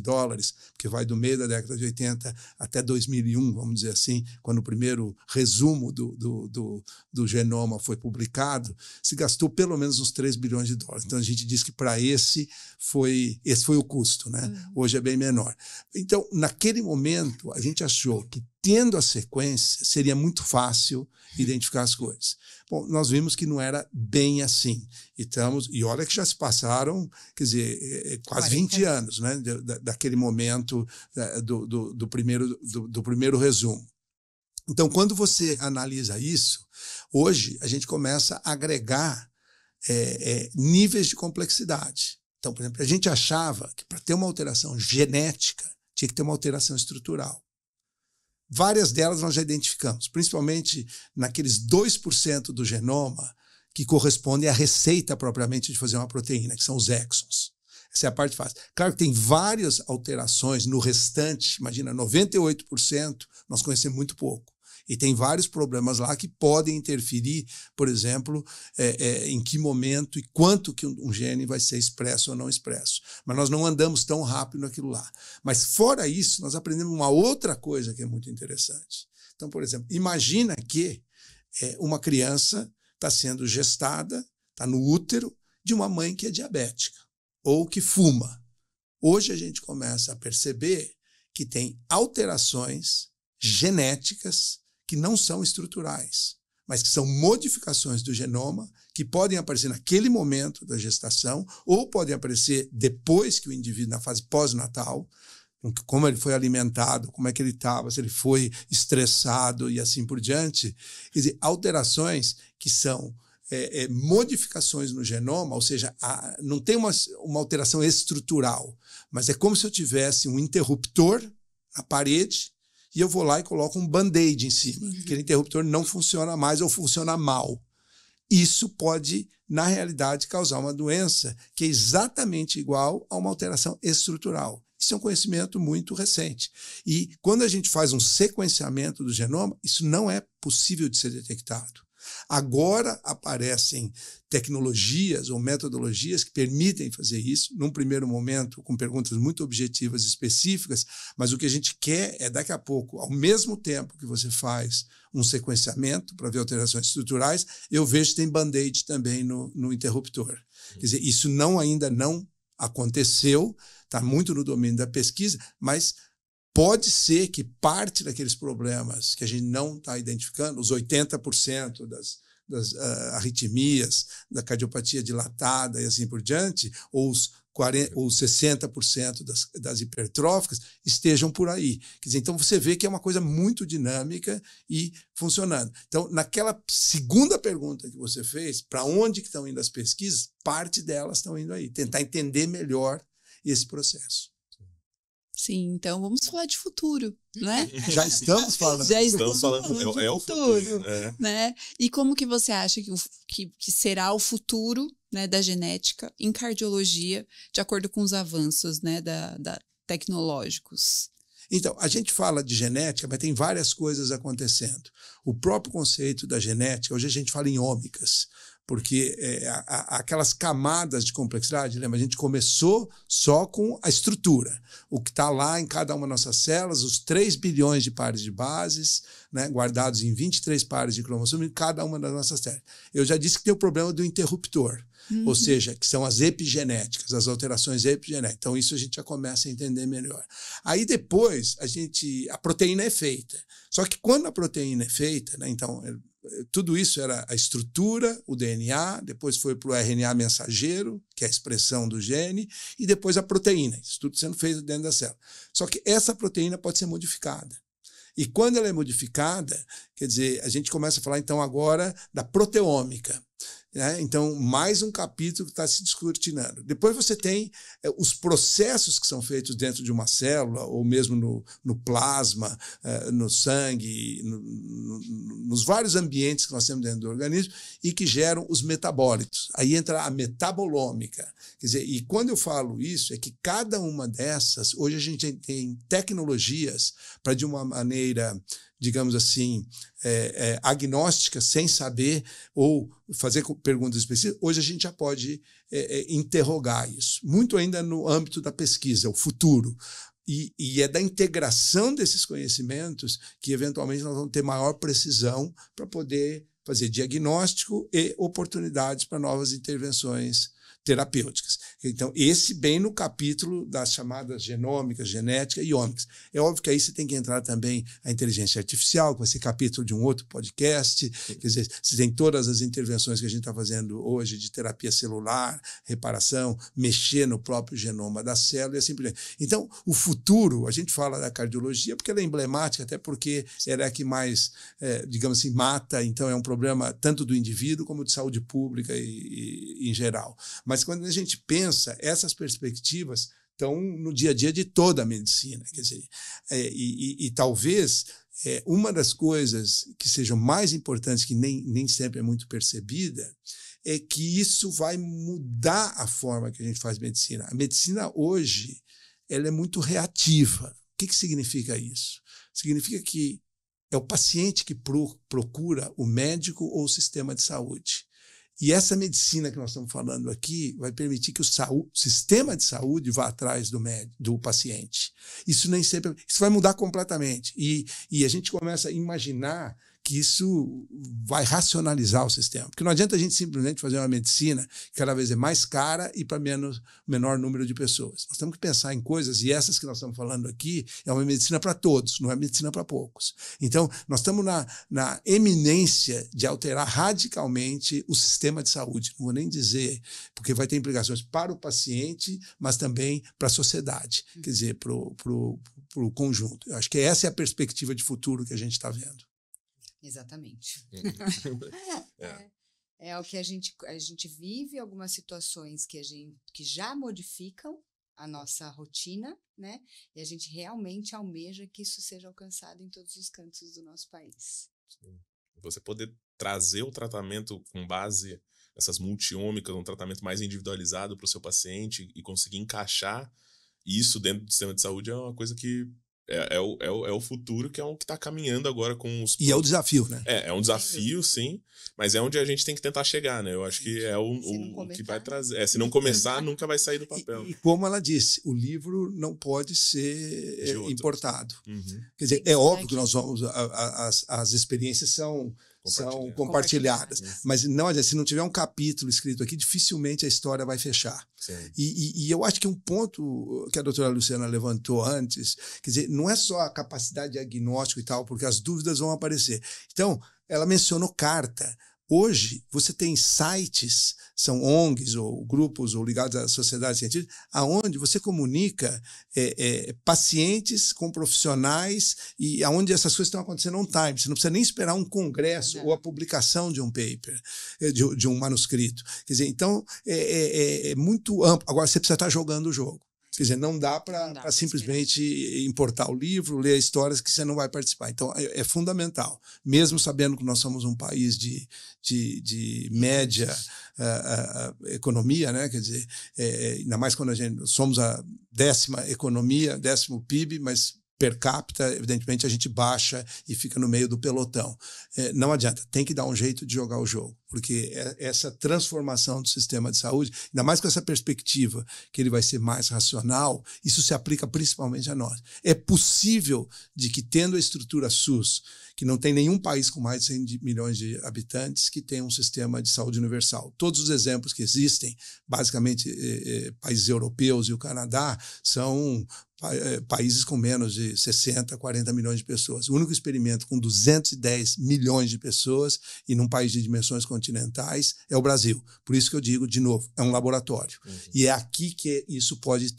porque vai do meio da década de 80 até 2001, vamos dizer assim, quando o primeiro resumo do genoma foi publicado, se gastou pelo menos uns $3 bilhões. Então, a gente diz que para esse foi o custo, né? Hoje é bem menor. Então, naquele momento, a gente achou que, tendo a sequência, seria muito fácil identificar as coisas. Bom, nós vimos que não era bem assim. E olha que já se passaram, quer dizer, quase 20 anos, né, daquele momento do primeiro resumo. Então, quando você analisa isso, hoje a gente começa a agregar níveis de complexidade. Então, por exemplo, a gente achava que para ter uma alteração genética tinha que ter uma alteração estrutural. Várias delas nós já identificamos, principalmente naqueles 2% do genoma que correspondem à receita propriamente de fazer uma proteína, que são os exons. Essa é a parte fácil. Claro que tem várias alterações no restante, imagina, 98% nós conhecemos muito pouco. E tem vários problemas lá que podem interferir, por exemplo, em que momento e quanto que um gene vai ser expresso ou não expresso. Mas nós não andamos tão rápido naquilo lá. Mas fora isso, nós aprendemos uma outra coisa que é muito interessante. Então, por exemplo, imagina que uma criança está sendo gestada, está no útero de uma mãe que é diabética ou que fuma. Hoje a gente começa a perceber que tem alterações genéticas que não são estruturais, mas que são modificações do genoma que podem aparecer naquele momento da gestação ou podem aparecer depois que o indivíduo, na fase pós-natal, como ele foi alimentado, como é que ele estava, se ele foi estressado e assim por diante. Quer dizer, alterações que são modificações no genoma, ou seja, não tem uma alteração estrutural, mas é como se eu tivesse um interruptor na parede e eu vou lá e coloco um band-aid em cima. Aquele interruptor não funciona mais ou funciona mal. Isso pode, na realidade, causar uma doença que é exatamente igual a uma alteração estrutural. Isso é um conhecimento muito recente. E quando a gente faz um sequenciamento do genoma, isso não é possível de ser detectado. Agora aparecem tecnologias ou metodologias que permitem fazer isso, num primeiro momento, com perguntas muito objetivas e específicas, mas o que a gente quer é, daqui a pouco, ao mesmo tempo que você faz um sequenciamento para ver alterações estruturais, eu vejo que tem band-aid também no interruptor. Quer dizer, isso ainda não aconteceu, está muito no domínio da pesquisa, mas pode ser que parte daqueles problemas que a gente não está identificando, os 80% das arritmias, da cardiopatia dilatada e assim por diante, ou os 60% das hipertróficas, estejam por aí. Quer dizer, então você vê que é uma coisa muito dinâmica e funcionando. Então, naquela segunda pergunta que você fez, para onde que estão indo as pesquisas, parte delas estão indo aí, tentar entender melhor esse processo. Sim, então vamos falar de futuro, né? Já estamos falando. Já estamos falando de o futuro. Né? E como que você acha que será o futuro, né, da genética em cardiologia, de acordo com os avanços, né, tecnológicos? Então, a gente fala de genética, mas tem várias coisas acontecendo. O próprio conceito da genética, hoje a gente fala em ômicas, porque aquelas camadas de complexidade, lembra? A gente começou só com a estrutura, o que está lá em cada uma das nossas células, os 3 bilhões de pares de bases, né, guardados em 23 pares de cromossomos em cada uma das nossas células. Eu já disse que tem o problema do interruptor, ou seja, que são as epigenéticas, as alterações epigenéticas. Então, isso a gente já começa a entender melhor. Aí, depois, a proteína é feita. Só que quando a proteína é feita, né, então, tudo isso era a estrutura, o DNA, depois foi para o RNA mensageiro, que é a expressão do gene, e depois a proteína, isso tudo sendo feito dentro da célula. Só que essa proteína pode ser modificada. E quando ela é modificada, quer dizer, a gente começa a falar então agora da proteômica. Né? Então, mais um capítulo que está se descortinando. Depois você tem os processos que são feitos dentro de uma célula, ou mesmo no plasma, no sangue, nos vários ambientes que nós temos dentro do organismo e que geram os metabólitos. Aí entra a metabolômica. Quer dizer, e quando eu falo isso, é que cada uma dessas, hoje a gente tem tecnologias para, de uma maneira, digamos assim, agnóstica, sem saber, ou fazer perguntas específicas, hoje a gente já pode interrogar isso. Muito ainda no âmbito da pesquisa, o futuro. E é da integração desses conhecimentos que, eventualmente, nós vamos ter maior precisão para poder fazer diagnóstico e oportunidades para novas intervenções terapêuticas. Então, esse bem no capítulo das chamadas genômicas, genética e ômicas. É óbvio que aí você tem que entrar também a inteligência artificial, que vai ser capítulo de um outro podcast. Quer dizer, você tem todas as intervenções que a gente está fazendo hoje de terapia celular, reparação, mexer no próprio genoma da célula e assim por diante. Então, o futuro, a gente fala da cardiologia porque ela é emblemática, até porque ela é a que mais, digamos assim, mata. Então, é um problema tanto do indivíduo como de saúde pública e em geral. Mas quando a gente pensa, essas perspectivas estão no dia a dia de toda a medicina. Quer dizer, e talvez uma das coisas que sejam mais importantes, que nem sempre é muito percebida, é que isso vai mudar a forma que a gente faz medicina. A medicina hoje ela é muito reativa. O que significa isso? Significa que é o paciente que procura o médico ou o sistema de saúde. E essa medicina que nós estamos falando aqui vai permitir que o sistema de saúde vá atrás do paciente. Isso nem sempre... Isso vai mudar completamente. E a gente começa a imaginar que isso vai racionalizar o sistema. Porque não adianta a gente simplesmente fazer uma medicina que cada vez é mais cara e para menor número de pessoas. Nós temos que pensar em coisas, e essas que nós estamos falando aqui é uma medicina para todos, não é medicina para poucos. Então, nós estamos na eminência de alterar radicalmente o sistema de saúde. Não vou nem dizer, porque vai ter implicações para o paciente, mas também para a sociedade, quer dizer, para o conjunto. Eu acho que essa é a perspectiva de futuro que a gente está vendo. Exatamente. É o que a gente vive, algumas situações que já modificam a nossa rotina, né? E a gente realmente almeja que isso seja alcançado em todos os cantos do nosso país. Sim. Você poder trazer o tratamento com base nessas multiômicas, um tratamento mais individualizado para o seu paciente e conseguir encaixar isso dentro do sistema de saúde é uma coisa que é o futuro, que é o que está caminhando agora com os... E é o desafio, né? É um desafio, sim, mas é onde a gente tem que tentar chegar, né? Eu acho que é o que vai trazer. Se não começar, nunca vai sair do papel. E como ela disse, o livro não pode ser importado. Uhum. Quer dizer, é óbvio que nós vamos... As experiências são compartilhadas. Mas não adianta, se não tiver um capítulo escrito aqui, dificilmente a história vai fechar. E eu acho que um ponto que a doutora Luciana levantou antes, quer dizer, não é só a capacidade de diagnóstico e tal, porque as dúvidas vão aparecer. Então, ela mencionou carta. Hoje, você tem sites, são ONGs ou grupos ou ligados à sociedade científica, aonde você comunica pacientes com profissionais e aonde essas coisas estão acontecendo on time. Você não precisa nem esperar um congresso ou a publicação de um paper, de um manuscrito. Quer dizer, então, é muito amplo. Agora, você precisa estar jogando o jogo. Quer dizer, não dá para simplesmente importar o livro, ler histórias que você não vai participar. Então, é fundamental. Mesmo sabendo que nós somos um país de média economia, né? Quer dizer, ainda mais quando somos a 10ª economia, 10º PIB, mas per capita, evidentemente, a gente baixa e fica no meio do pelotão. Não adianta, tem que dar um jeito de jogar o jogo, porque essa transformação do sistema de saúde, ainda mais com essa perspectiva que ele vai ser mais racional, isso se aplica principalmente a nós. É possível de que, tendo a estrutura SUS, que não tem nenhum país com mais de 100 milhões de habitantes que tenha um sistema de saúde universal. Todos os exemplos que existem, basicamente países europeus e o Canadá, são países com menos de 60, 40 milhões de pessoas. O único experimento com 210 milhões de pessoas e num país de dimensões continentais é o Brasil. Por isso que eu digo, de novo, é um laboratório. E é aqui que isso pode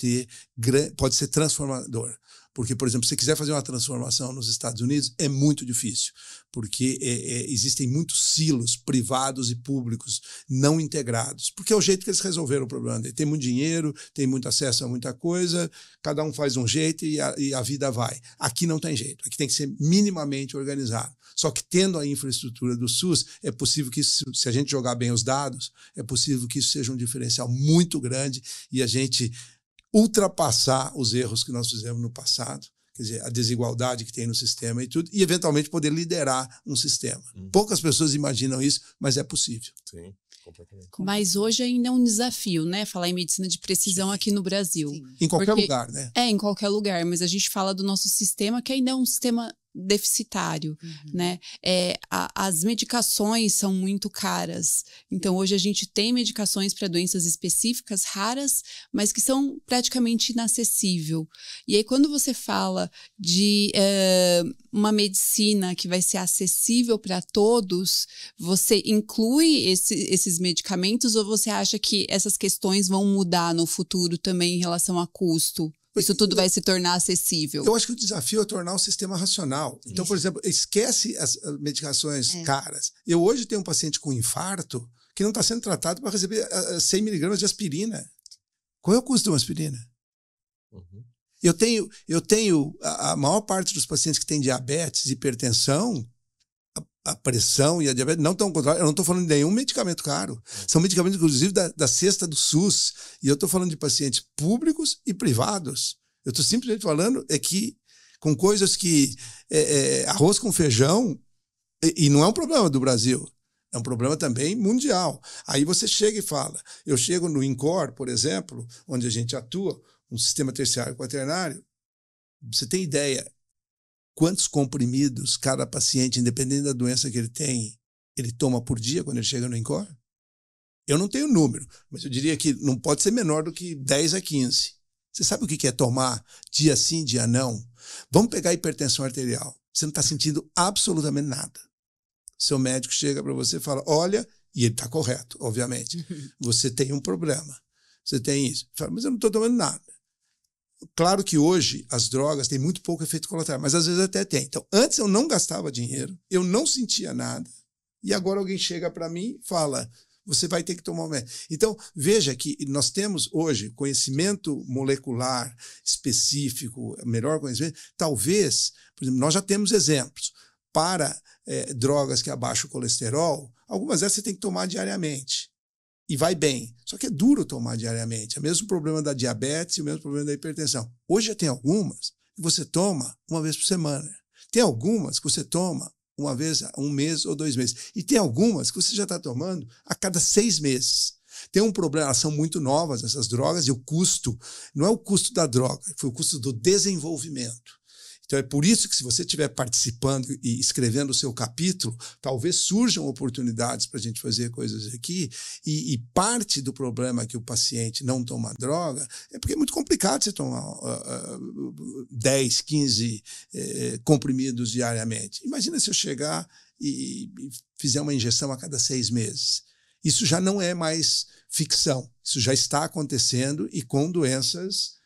ser transformador. Porque, por exemplo, se você quiser fazer uma transformação nos Estados Unidos, é muito difícil, porque existem muitos silos privados e públicos não integrados, porque é o jeito que eles resolveram o problema dele. Tem muito dinheiro, tem muito acesso a muita coisa, cada um faz um jeito e a vida vai. Aqui não tem jeito, aqui tem que ser minimamente organizado. Só que, tendo a infraestrutura do SUS, é possível que, se a gente jogar bem os dados, é possível que isso seja um diferencial muito grande e a gente ultrapassar os erros que nós fizemos no passado, quer dizer, a desigualdade que tem no sistema e tudo, e eventualmente poder liderar um sistema. Poucas pessoas imaginam isso, mas é possível. Sim, completamente. Mas hoje ainda é um desafio, né? Falar em medicina de precisão aqui no Brasil. Sim. Em qualquer lugar, né? Em qualquer lugar, mas a gente fala do nosso sistema, que ainda é um sistema deficitário, né? As medicações são muito caras. Então, hoje a gente tem medicações para doenças específicas, raras, mas que são praticamente inacessíveis. E aí, quando você fala de uma medicina que vai ser acessível para todos, você inclui esses medicamentos ou você acha que essas questões vão mudar no futuro também em relação a custo? Isso tudo vai se tornar acessível. Eu acho que o desafio é tornar o sistema racional. Então, por exemplo, esquece as medicações caras. Eu hoje tenho um paciente com infarto que não está sendo tratado para receber 100 miligramas de aspirina. Qual é o custo de uma aspirina? Uhum. Eu tenho a maior parte dos pacientes que têm diabetes, hipertensão, a pressão e a diabetes não estão controlados. Eu não estou falando de nenhum medicamento caro. São medicamentos, inclusive, da cesta do SUS. E eu estou falando de pacientes públicos e privados. Eu estou simplesmente falando que com coisas que arroz com feijão, e não é um problema do Brasil, é um problema também mundial. Aí você chega e fala, eu chego no INCOR, por exemplo, onde a gente atua, um sistema terciário quaternário, você tem ideia quantos comprimidos cada paciente, independente da doença que ele tem, ele toma por dia quando ele chega no INCOR? Eu não tenho número, mas eu diria que não pode ser menor do que 10 a 15. Você sabe o que é tomar dia sim, dia não? Vamos pegar a hipertensão arterial. Você não está sentindo absolutamente nada. Seu médico chega para você e fala, olha, e ele está correto, obviamente. Você tem um problema. Você tem isso. Fala, mas eu não estou tomando nada. Claro que hoje as drogas têm muito pouco efeito colateral, mas às vezes até tem. Então, antes eu não gastava dinheiro, eu não sentia nada, e agora alguém chega para mim e fala, você vai ter que tomar um médico. Então, veja que nós temos hoje conhecimento molecular específico, melhor conhecimento. Talvez, por exemplo, nós já temos exemplos para drogas que abaixam o colesterol, algumas delas você tem que tomar diariamente. E vai bem. Só que é duro tomar diariamente. É o mesmo problema da diabetes e o mesmo problema da hipertensão. Hoje já tem algumas que você toma uma vez por semana. Tem algumas que você toma uma vez a 1 mês ou 2 meses. E tem algumas que você já está tomando a cada 6 meses. Tem um problema, elas são muito novas, essas drogas, e o custo, não é o custo da droga, foi o custo do desenvolvimento. Então é por isso que se você estiver participando e escrevendo o seu capítulo, talvez surjam oportunidades para a gente fazer coisas aqui, e parte do problema que o paciente não toma droga é porque é muito complicado você tomar 10, 15 comprimidos diariamente. Imagina se eu chegar e fizer uma injeção a cada 6 meses. Isso já não é mais ficção, isso já está acontecendo e com doenças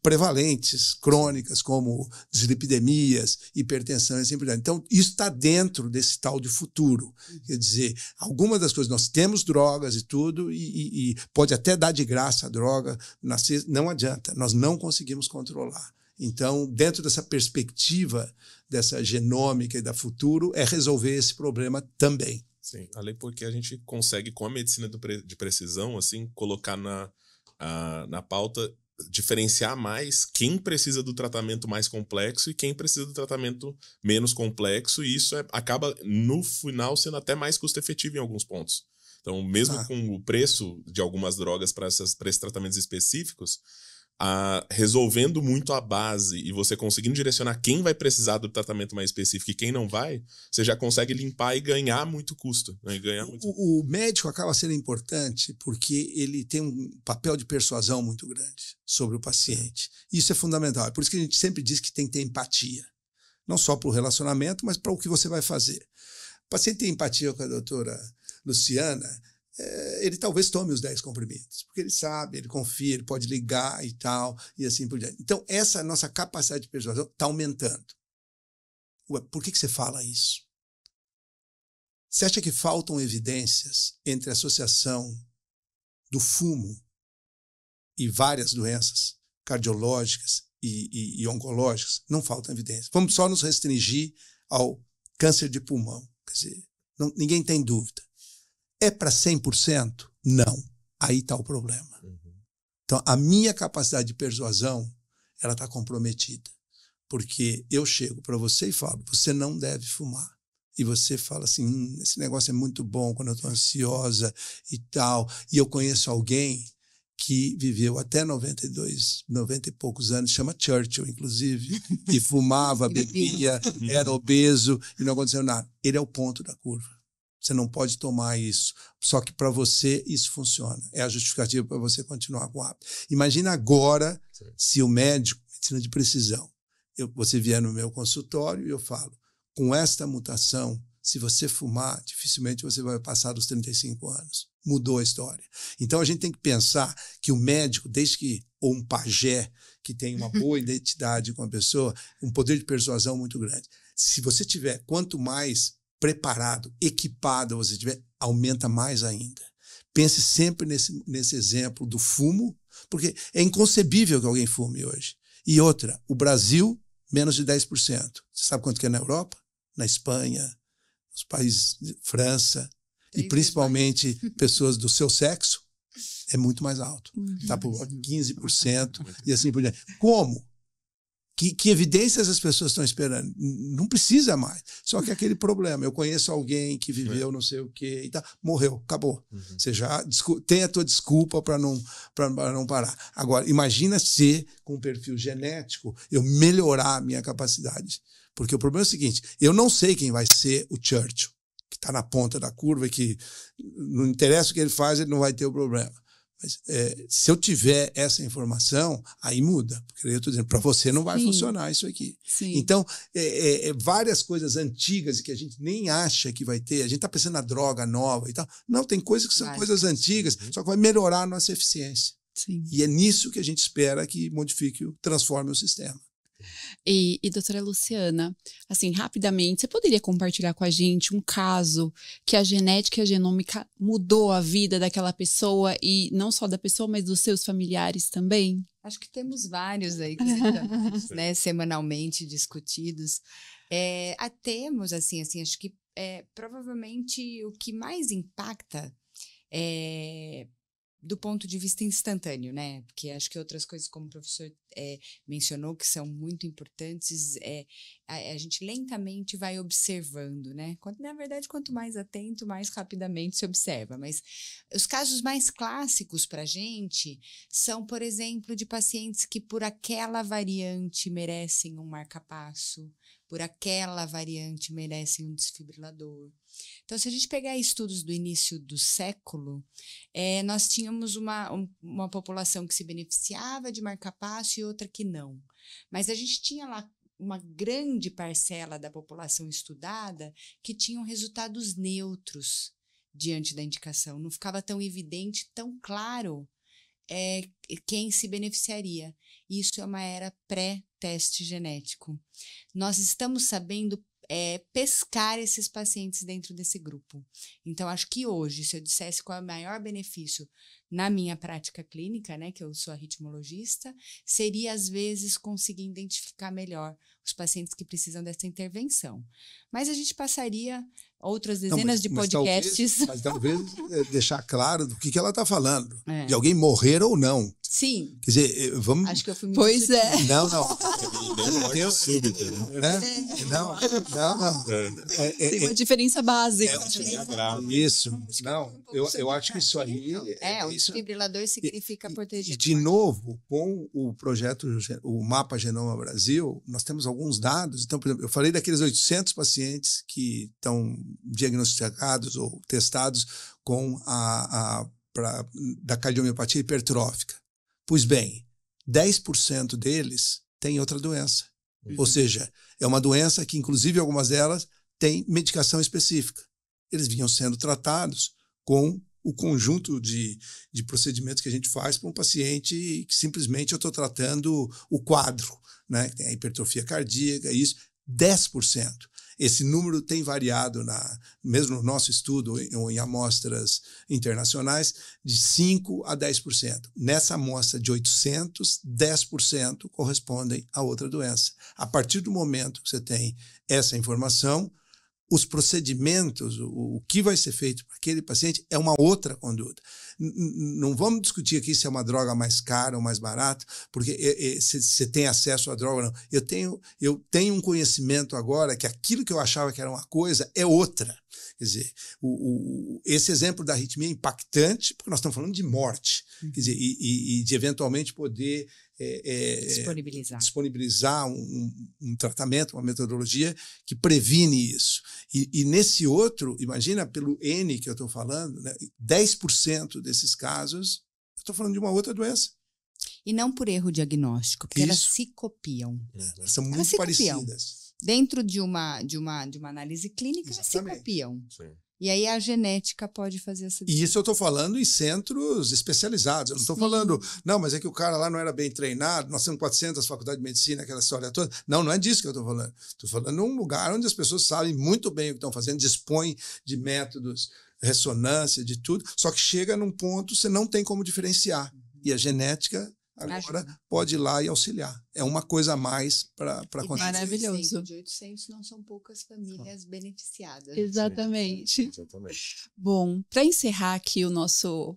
prevalentes, crônicas, como dislipidemias, hipertensão e assim por diante. Então, isso está dentro desse tal de futuro. Quer dizer, algumas das coisas, nós temos drogas e tudo, e pode até dar de graça a droga, não adianta, nós não conseguimos controlar. Então, dentro dessa perspectiva, dessa genômica e da futuro, é resolver esse problema também. Sim, além porque a gente consegue, com a medicina de precisão, assim, colocar na pauta, diferenciar mais quem precisa do tratamento mais complexo e quem precisa do tratamento menos complexo, e isso acaba, no final, sendo até mais custo-efetivo em alguns pontos. Então, mesmo com o preço de algumas drogas para esses tratamentos específicos, resolvendo muito a base e você conseguindo direcionar quem vai precisar do tratamento mais específico e quem não vai, você já consegue limpar e ganhar muito custo. Né? O médico acaba sendo importante porque ele tem um papel de persuasão muito grande sobre o paciente. Isso é fundamental. É por isso que a gente sempre diz que tem que ter empatia. Não só para o relacionamento, mas para o que você vai fazer. O paciente tem empatia com a doutora Luciana, ele talvez tome os 10 comprimidos, porque ele sabe, ele confia, ele pode ligar e tal, e assim por diante. Então, essa nossa capacidade de persuasão está aumentando. Ué, por que você fala isso? Você acha que faltam evidências entre a associação do fumo e várias doenças cardiológicas e oncológicas? Não faltam evidências. Vamos só nos restringir ao câncer de pulmão. Quer dizer, ninguém tem dúvida. É para 100%? Não. Aí está o problema. Então, a minha capacidade de persuasão, ela está comprometida. Porque eu chego para você e falo, você não deve fumar. E você fala assim, esse negócio é muito bom quando eu estou ansiosa e tal. E eu conheço alguém que viveu até 90 e poucos anos, chama Churchill, inclusive, e fumava, bebia, era obeso e não aconteceu nada. Ele é o ponto da curva. Você não pode tomar isso. Só que para você isso funciona. É a justificativa para você continuar com o hábito. Imagina agora se o médico, medicina de precisão, você vier no meu consultório e eu falo, com esta mutação, se você fumar, dificilmente você vai passar dos 35 anos. Mudou a história. Então a gente tem que pensar que o médico, ou um pajé, que tem uma boa identidade com a pessoa, um poder de persuasão muito grande. Se você tiver, quanto mais preparado, equipado você tiver, aumenta mais ainda. Pense sempre nesse exemplo do fumo, porque é inconcebível que alguém fume hoje. E outra, o Brasil, menos de 10%. Você sabe quanto que é na Europa? Na Espanha, nos países de França, e principalmente pessoas do seu sexo, é muito mais alto. Está por 15% e assim por diante. Como? Que evidências as pessoas estão esperando? Não precisa mais. Só que aquele problema. Eu conheço alguém que viveu não sei o quê e tal, morreu, acabou. Você já tem a tua desculpa para não parar. Agora, imagina se, com um perfil genético, eu melhorar a minha capacidade. Porque o problema é o seguinte, eu não sei quem vai ser o Churchill, que está na ponta da curva e que não interessa o que ele faz, ele não vai ter o problema. Mas se eu tiver essa informação, aí muda. Porque eu estou dizendo, para você não vai funcionar isso aqui. Sim. Então, várias coisas antigas que a gente nem acha que vai ter, a gente está pensando na droga nova e tal. Não, tem coisas que são coisas antigas, só que vai melhorar a nossa eficiência. Sim. E é nisso que a gente espera que modifique, transforme o sistema. E doutora Luciana, assim, rapidamente, você poderia compartilhar com a gente um caso que a genética e a genômica mudou a vida daquela pessoa e não só da pessoa, mas dos seus familiares também? Acho que temos vários aí, né, semanalmente discutidos. Temos, assim, acho que provavelmente o que mais impacta do ponto de vista instantâneo, né? Porque acho que outras coisas, como o professor mencionou, que são muito importantes, a gente lentamente vai observando, né? Na verdade, quanto mais atento, mais rapidamente se observa. Mas os casos mais clássicos para a gente são, por exemplo, de pacientes que por aquela variante merecem um marca-passo, por aquela variante merecem um desfibrilador. Então, se a gente pegar estudos do início do século, nós tínhamos uma população que se beneficiava de marca-passo e outra que não. Mas a gente tinha lá uma grande parcela da população estudada que tinham resultados neutros diante da indicação. Não ficava tão evidente, tão claro quem se beneficiaria. Isso é uma era pré-teste genético. Nós estamos sabendo pescar esses pacientes dentro desse grupo. Então, acho que hoje, se eu dissesse qual é o maior benefício na minha prática clínica, né, que eu sou arritmologista, seria, às vezes, conseguir identificar melhor os pacientes que precisam dessa intervenção. Mas a gente passaria outras dezenas de podcasts. Mas talvez deixar claro do que ela está falando. De alguém morrer ou não. Sim. Quer dizer, vamos... Acho que eu fui muito... Pois é. Não. Morte súbita, né? Não. Tem uma diferença básica. Isso. Não, eu acho que isso aí... um desfibrilador significa proteger. E, de novo, com o projeto, o Mapa Genoma Brasil, nós temos alguns dados. Então, por exemplo, eu falei daqueles 800 pacientes que estão diagnosticados ou testados com da cardiomiopatia hipertrófica. Pois bem, 10% deles têm outra doença. Ou seja, é uma doença que, inclusive, algumas delas têm medicação específica. Eles vinham sendo tratados com o conjunto de procedimentos que a gente faz para um paciente que simplesmente eu estou tratando o quadro, né? Tem a hipertrofia cardíaca, isso, 10%. Esse número tem variado, mesmo no nosso estudo ou em amostras internacionais, de 5% a 10%. Nessa amostra de 800, 10% correspondem a outra doença. A partir do momento que você tem essa informação, os procedimentos, o que vai ser feito para aquele paciente é uma outra conduta. Não vamos discutir aqui se é uma droga mais cara ou mais barata, porque se você tem acesso à droga ou não. Eu tenho um conhecimento agora que aquilo que eu achava que era uma coisa é outra. Quer dizer, esse exemplo da arritmia é impactante, porque nós estamos falando de morte, quer dizer, e de eventualmente poder disponibilizar um tratamento, uma metodologia que previne isso. E nesse outro, imagina, pelo N que eu estou falando, né, 10% desses casos, eu estou falando de uma outra doença. E não por erro diagnóstico, porque elas se copiam. Elas são muito parecidas. Dentro de uma análise clínica, elas se copiam. Sim. E aí a genética pode fazer essa diferença. E isso eu estou falando em centros especializados. Eu não estou falando, não, mas é que o cara lá não era bem treinado, nós temos 400 faculdades de medicina, aquela história toda. Não é disso que eu estou falando. Estou falando de um lugar onde as pessoas sabem muito bem o que estão fazendo, dispõem de métodos ressonância, de tudo. Só que chega num ponto, você não tem como diferenciar. E a genética agora pode ir lá e auxiliar. É uma coisa a mais para acontecer. Maravilhoso. De 800 não são poucas famílias beneficiadas. Exatamente. Exatamente. Bom, para encerrar aqui o nosso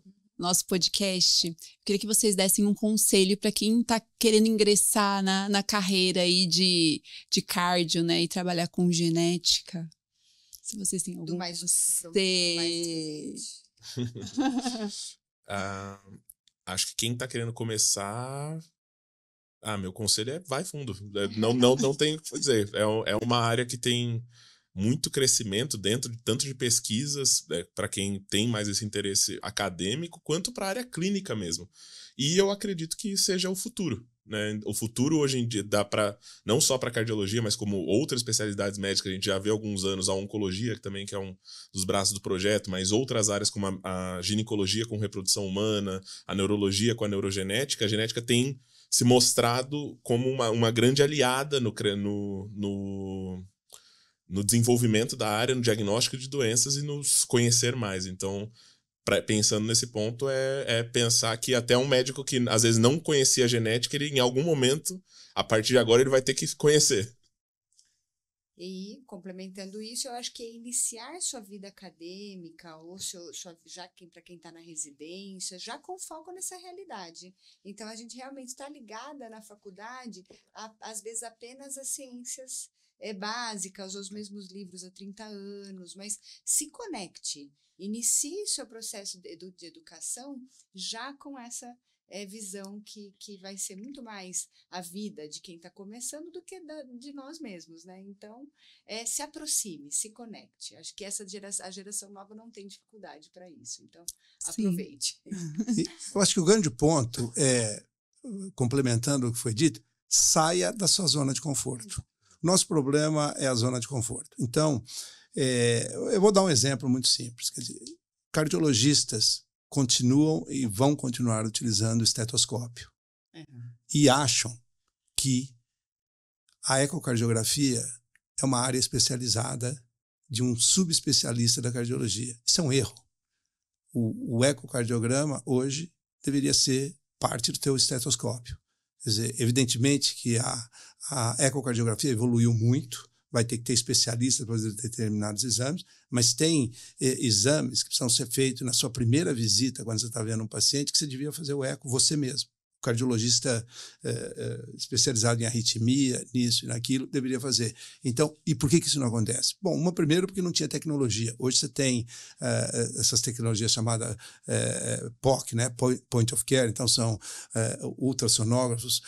podcast, eu queria que vocês dessem um conselho para quem está querendo ingressar na carreira aí de cardio, né, e trabalhar com genética. Se vocês têm algum Acho que quem está querendo começar... meu conselho é vai fundo. Não tem o que dizer. É uma área que tem muito crescimento dentro tanto de pesquisas, para quem tem mais esse interesse acadêmico, quanto para a área clínica mesmo. E eu acredito que seja o futuro. Né? O futuro hoje em dia dá para, não só para cardiologia, mas como outras especialidades médicas. A gente já vê há alguns anos a oncologia, que é um dos braços do projeto, mas outras áreas como a ginecologia com reprodução humana, a neurologia com a neurogenética. A genética tem se mostrado como uma grande aliada no desenvolvimento da área, no diagnóstico de doenças e nos conhecer mais. Então, pensando nesse ponto, é pensar que até um médico que às vezes não conhecia a genética, ele em algum momento, a partir de agora, ele vai ter que conhecer. E, complementando isso, eu acho que iniciar sua vida acadêmica, ou para quem está na residência, já com foco nessa realidade. Então, a gente realmente está ligada na faculdade, às vezes apenas às ciências básicas, os mesmos livros há 30 anos, mas se conecte, inicie seu processo de educação já com essa visão que vai ser muito mais a vida de quem está começando do que de nós mesmos, né? Então, se aproxime, se conecte. Acho que a geração nova não tem dificuldade para isso, então aproveite. Eu acho que o grande ponto é, complementando o que foi dito, saia da sua zona de conforto. Nosso problema é a zona de conforto. Então, eu vou dar um exemplo muito simples. Quer dizer, cardiologistas continuam e vão continuar utilizando o estetoscópio. E acham que a ecocardiografia é uma área especializada de um subespecialista da cardiologia. Isso é um erro. O ecocardiograma hoje deveria ser parte do teu estetoscópio. Quer dizer, evidentemente que a ecocardiografia evoluiu muito, vai ter que ter especialistas para fazer determinados exames, mas tem exames que precisam ser feitos na sua primeira visita, quando você está vendo um paciente, que você devia fazer o eco você mesmo. O cardiologista especializado em arritmia, nisso e naquilo, deveria fazer. Então, e por que isso não acontece? Bom, primeiro porque não tinha tecnologia. Hoje você tem essas tecnologias chamadas POC, né? Point of Care, então são ultrassonógrafos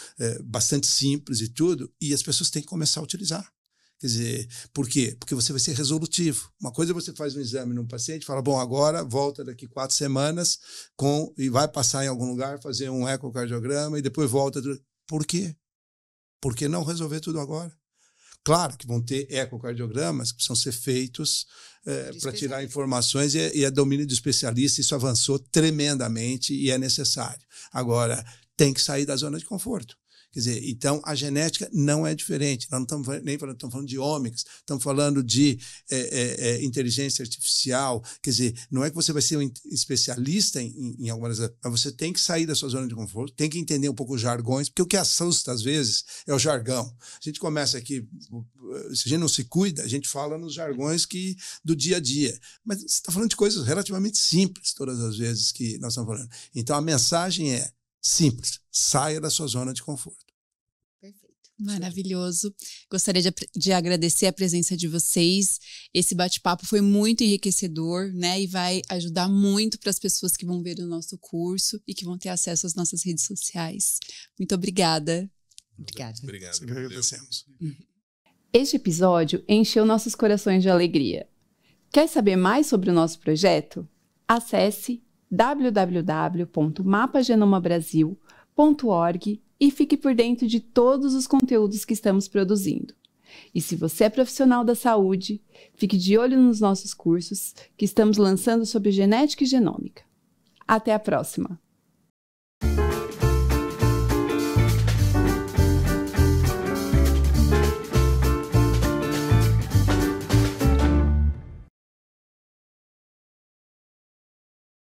bastante simples e tudo, e as pessoas têm que começar a utilizar. Quer dizer, por quê? Porque você vai ser resolutivo. Uma coisa é você faz um exame num paciente, fala, bom, agora volta daqui 4 semanas e vai passar em algum lugar, fazer um ecocardiograma e depois volta. Por quê? Por que não resolver tudo agora? Claro que vão ter ecocardiogramas que precisam ser feitos para tirar informações e é domínio do especialista, isso avançou tremendamente e é necessário. Agora, tem que sair da zona de conforto. Quer dizer, então a genética não é diferente. Nós não estamos nem falando, estamos falando de ômicas, estamos falando de inteligência artificial. Quer dizer, não é que você vai ser um especialista em algumas coisas, mas você tem que sair da sua zona de conforto, tem que entender um pouco os jargões, porque o que assusta às vezes é o jargão. A gente começa aqui, se a gente não se cuida, a gente fala nos jargões do dia a dia. Mas você está falando de coisas relativamente simples todas as vezes que nós estamos falando. Então a mensagem é simples, saia da sua zona de conforto. Perfeito. Maravilhoso. Gostaria de agradecer a presença de vocês. Esse bate-papo foi muito enriquecedor, né? E vai ajudar muito para as pessoas que vão ver o nosso curso e que vão ter acesso às nossas redes sociais. Muito obrigada. Obrigada. Obrigado. Nós agradecemos. Este episódio encheu nossos corações de alegria. Quer saber mais sobre o nosso projeto? Acesse www.mapagenomabrasil.org e fique por dentro de todos os conteúdos que estamos produzindo. E se você é profissional da saúde, fique de olho nos nossos cursos que estamos lançando sobre genética e genômica. Até a próxima!